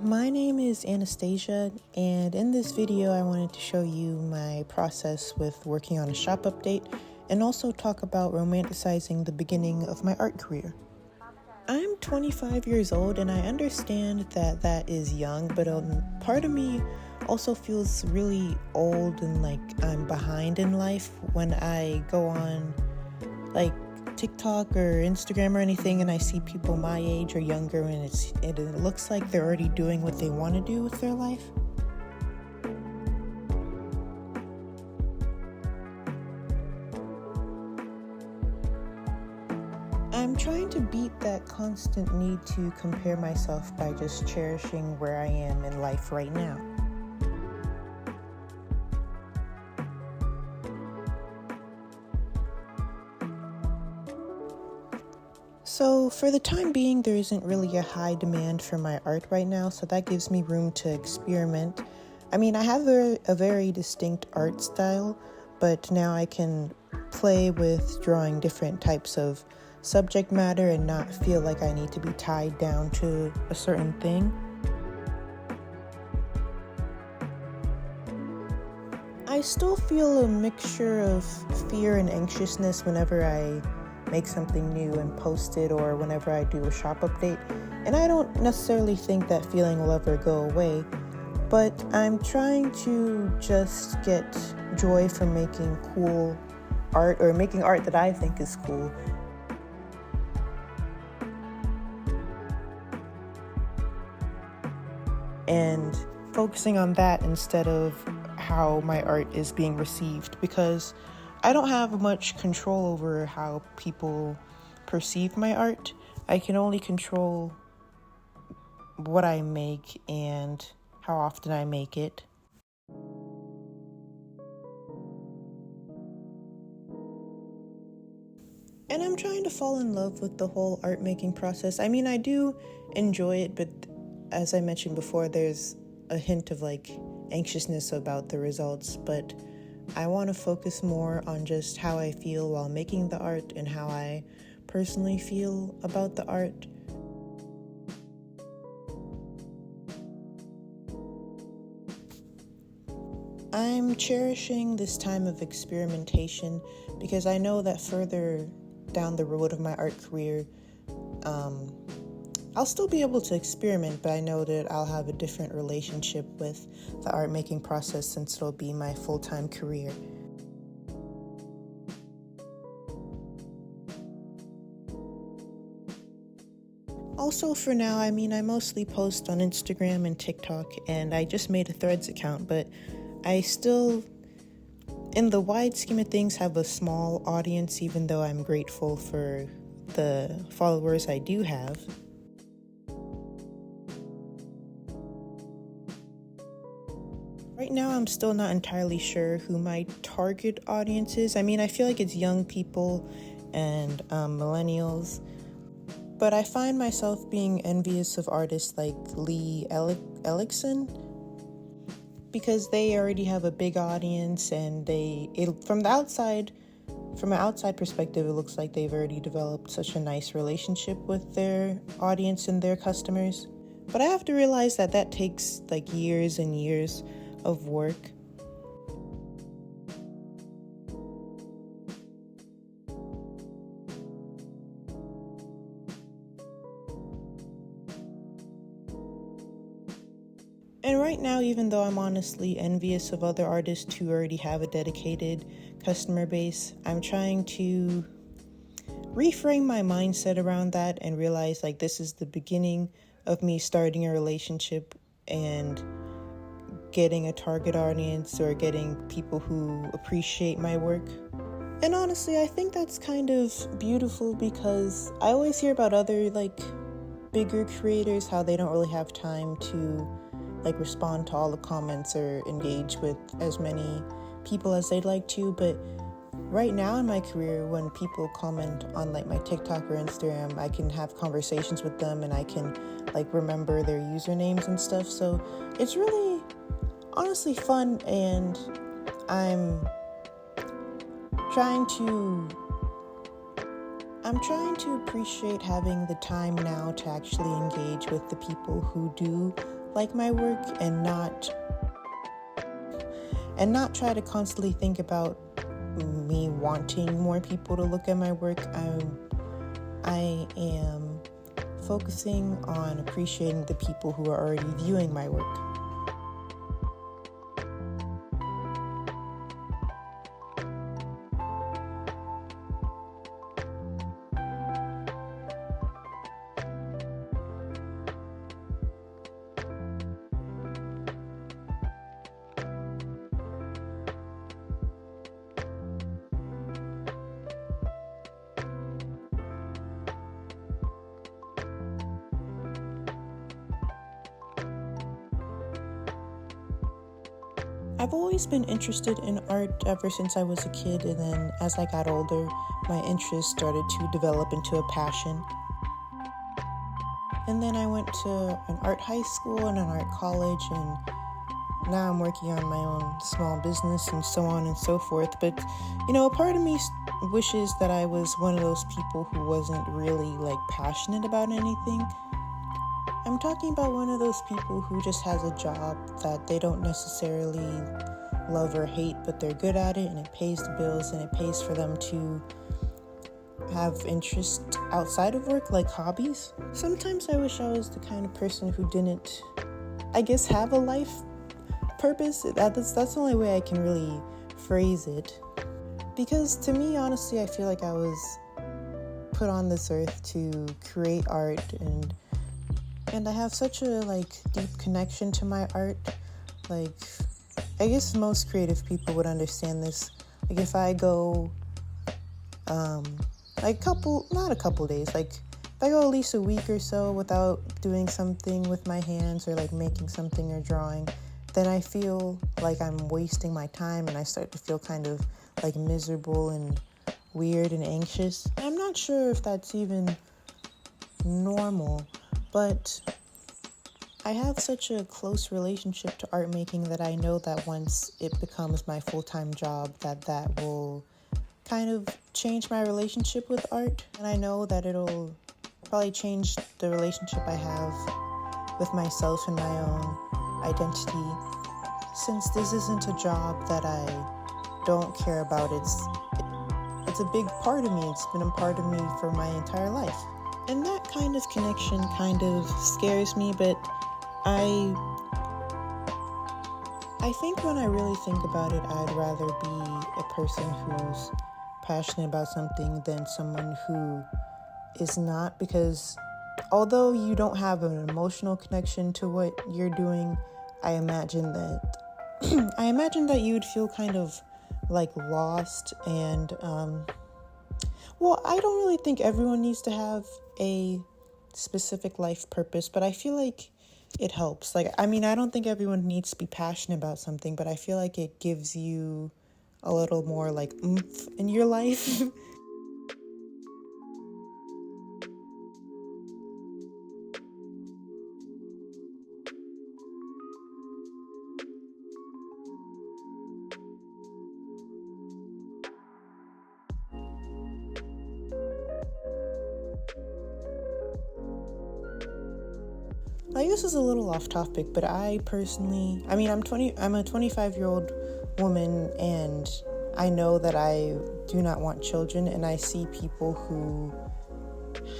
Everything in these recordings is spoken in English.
My name is Anastasia, and in this video I wanted to show you my process with working on a shop update and also talk about romanticizing the beginning of my art career. I'm 25 years old and I understand that that is young, but part of me also feels really old and like I'm behind in life when I go on like TikTok or Instagram or anything and I see people my age or younger and it looks like they're already doing what they want to do with their life. I'm trying to beat that constant need to compare myself by just cherishing where I am in life right now. So for the time being, there isn't really a high demand for my art right now, so that gives me room to experiment. I mean, I have a very distinct art style, but now I can play with drawing different types of subject matter and not feel like I need to be tied down to a certain thing. I still feel a mixture of fear and anxiousness whenever I make something new and post it or whenever I do a shop update, and I don't necessarily think that feeling will ever go away, but I'm trying to just get joy from making cool art or making art that I think is cool. And focusing on that instead of how my art is being received, because I don't have much control over how people perceive my art. I can only control what I make and how often I make it. And I'm trying to fall in love with the whole art making process. I mean, I do enjoy it, but as I mentioned before, there's a hint of like anxiousness about the results, but I want to focus more on just how I feel while making the art and how I personally feel about the art. I'm cherishing this time of experimentation because I know that further down the road of my art career, I'll still be able to experiment, but I know that I'll have a different relationship with the art making process since it'll be my full-time career. Also, for now, I mean, I mostly post on Instagram and TikTok, and I just made a Threads account, but I still, in the wide scheme of things, have a small audience, even though I'm grateful for the followers I do have. Right now, I'm still not entirely sure who my target audience is. I mean, I feel like it's young people and millennials, but I find myself being envious of artists like Lee Ellickson because they already have a big audience, and from an outside perspective, it looks like they've already developed such a nice relationship with their audience and their customers. But I have to realize that that takes like years and years of work. And right now, even though I'm honestly envious of other artists who already have a dedicated customer base, I'm trying to reframe my mindset around that and realize like this is the beginning of me starting a relationship and getting a target audience or getting people who appreciate my work. And honestly, I think that's kind of beautiful because I always hear about other like bigger creators, how they don't really have time to like respond to all the comments or engage with as many people as they'd like to. But right now in my career, when people comment on like my TikTok or Instagram, I can have conversations with them and I can like remember their usernames and stuff. So it's really honestly fun, and I'm trying to appreciate having the time now to actually engage with the people who do like my work and not try to constantly think about me wanting more people to look at my work. I am focusing on appreciating the people who are already viewing my work. I've always been interested in art ever since I was a kid, and then as I got older, my interest started to develop into a passion. And then I went to an art high school and an art college, and now I'm working on my own small business and so on and so forth. But, a part of me wishes that I was one of those people who wasn't really, passionate about anything. I'm talking about one of those people who just has a job that they don't necessarily love or hate, but they're good at it and it pays the bills and it pays for them to have interest outside of work, like hobbies. Sometimes I wish I was the kind of person who didn't, have a life purpose. That's the only way I can really phrase it. Because to me, honestly, I feel like I was put on this earth to create art, and I have such a deep connection to my art. I guess most creative people would understand this. If I go not a couple days, if I go at least a week or so without doing something with my hands or making something or drawing, then I feel like I'm wasting my time, and I start to feel kind of miserable and weird and anxious. I'm not sure if that's even normal, but I have such a close relationship to art making that I know that once it becomes my full-time job, that will kind of change my relationship with art. And I know that it'll probably change the relationship I have with myself and my own identity. Since this isn't a job that I don't care about, it's a big part of me. It's been a part of me for my entire life. And that kind of connection kind of scares me, but I think when I really think about it, I'd rather be a person who's passionate about something than someone who is not, because although you don't have an emotional connection to what you're doing, I imagine that you would feel kind of lost, and I don't really think everyone needs to have a specific life purpose, but I feel like it helps. I don't think everyone needs to be passionate about something, but I feel like it gives you a little more oomph in your life. This is a little off topic, but I personally, I'm a 25-year-old woman, and I know that I do not want children, and I see people who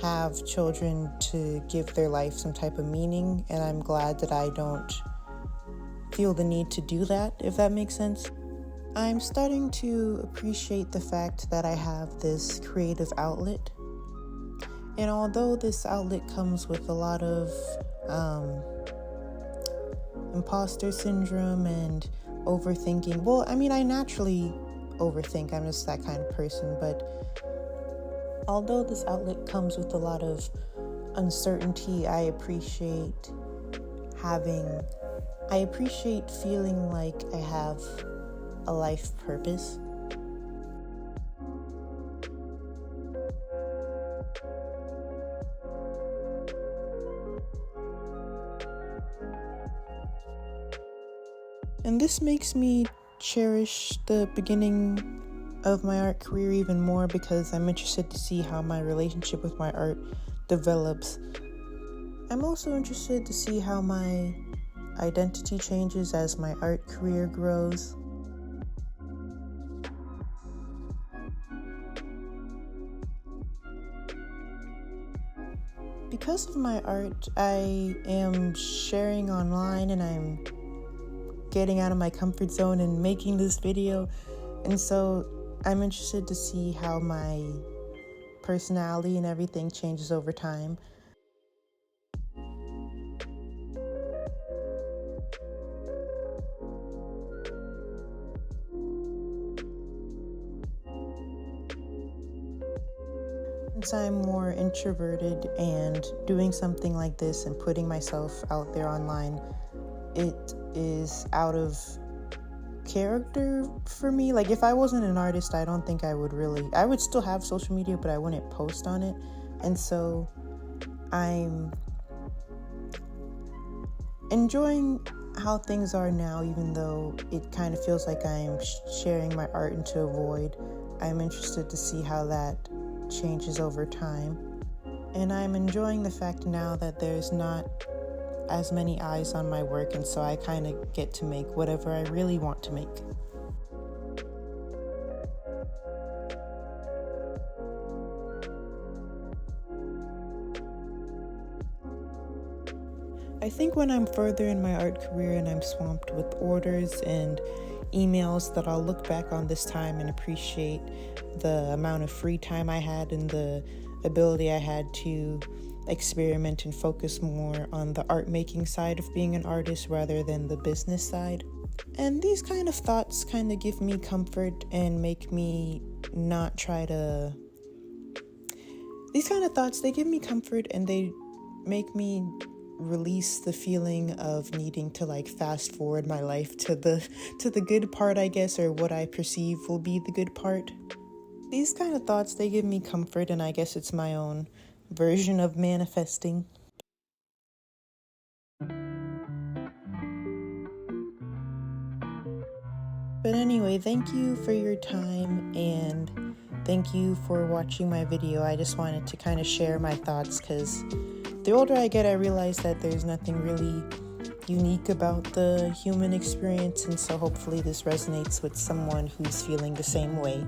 have children to give their life some type of meaning, and I'm glad that I don't feel the need to do that, if that makes sense. I'm starting to appreciate the fact that I have this creative outlet, and although this outlet comes with a lot of imposter syndrome and overthinking. I naturally overthink. I'm just that kind of person. But although this outlet comes with a lot of uncertainty, I appreciate feeling like I have a life purpose. And this makes me cherish the beginning of my art career even more, because I'm interested to see how my relationship with my art develops. I'm also interested to see how my identity changes as my art career grows. Because of my art, I am sharing online and I'm getting out of my comfort zone and making this video. And so I'm interested to see how my personality and everything changes over time. Since I'm more introverted and doing something like this and putting myself out there online, it is out of character for me. Like, if I wasn't an artist, I don't think I would still have social media, but I wouldn't post on it. And so I'm enjoying how things are now, even though it kind of feels like I'm sharing my art into a void. I'm interested to see how that changes over time. And I'm enjoying the fact now that there's not as many eyes on my work, and so I kind of get to make whatever I really want to make. I think when I'm further in my art career and I'm swamped with orders and emails, that I'll look back on this time and appreciate the amount of free time I had and the ability I had to experiment and focus more on the art making side of being an artist rather than the business side. And these kind of thoughts kind of give me comfort and make me not try to... These kind of thoughts, they give me comfort and they make me release the feeling of needing to like fast forward my life to the good part, I guess, or what I perceive will be the good part. These kind of thoughts, they give me comfort, and I guess it's my own version of manifesting. But anyway, thank you for your time and thank you for watching my video. I just wanted to kind of share my thoughts because the older I get, I realize that there's nothing really unique about the human experience, and so hopefully this resonates with someone who's feeling the same way.